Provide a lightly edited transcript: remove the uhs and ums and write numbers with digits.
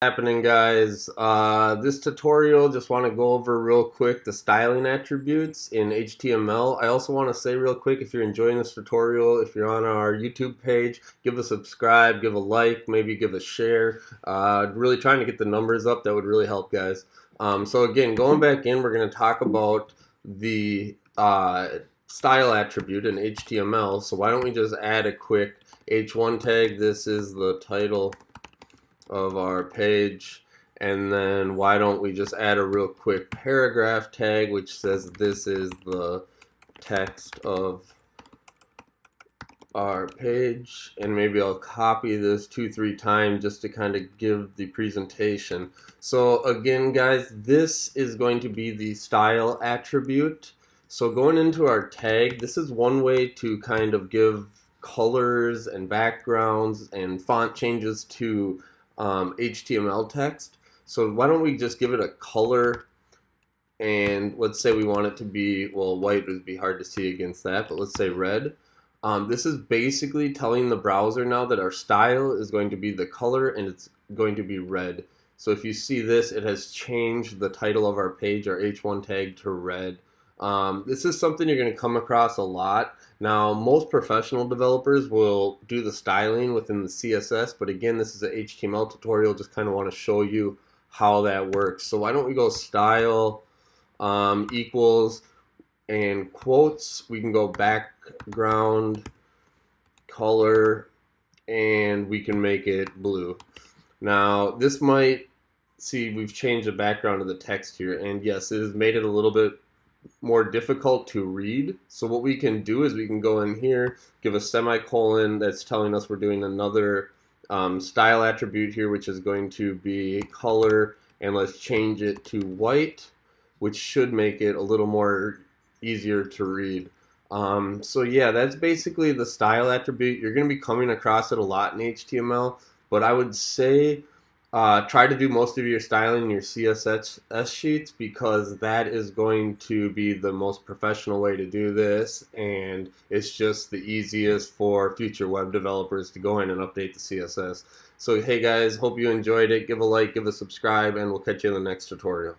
Happening, guys. This tutorial, just want to go over real quick the styling attributes in HTML. I also want to say real quick, if you're enjoying this tutorial, if you're on our YouTube page, give a subscribe, give a like, maybe give a share. Really trying to get the numbers up. That would really help, guys. So again, going back in, we're going to talk about the style attribute in HTML. So why don't we just add a quick H1 tag. This is the title of our page, and then why don't we just add a real quick paragraph tag which says this is the text of our page, and maybe I'll copy this 2-3 times just to kind of give the presentation. So again, guys, this is going to be the style attribute. So going into our tag, this is one way to kind of give colors and backgrounds and font changes to HTML text. So why don't we just give it a color, and let's say we want it to be, well, white would be hard to see against that, but let's say red. This is basically telling the browser now that our style is going to be the color and it's going to be red. So if you see this, it has changed the title of our page, our H1 tag, to red. This is something you're going to come across a lot. Now, most professional developers will do the styling within the CSS, but again, this is an HTML tutorial. Just kind of want to show you how that works. So why don't we go style equals and quotes. We can go background color, and we can make it blue. Now, this might, see, we've changed the background of the text here, and yes, it has made it a little bit more difficult to read. So what we can do is we can go in here, give a semicolon that's telling us we're doing another style attribute here, which is going to be color, and let's change it to white, which should make it a little more easier to read. So yeah, that's basically the style attribute. You're going to be coming across it a lot in HTML, but I would say try to do most of your styling in your CSS sheets, because that is going to be the most professional way to do this, and it's just the easiest for future web developers to go in and update the CSS. So hey guys, hope you enjoyed it. Give a like, give a subscribe, and we'll catch you in the next tutorial.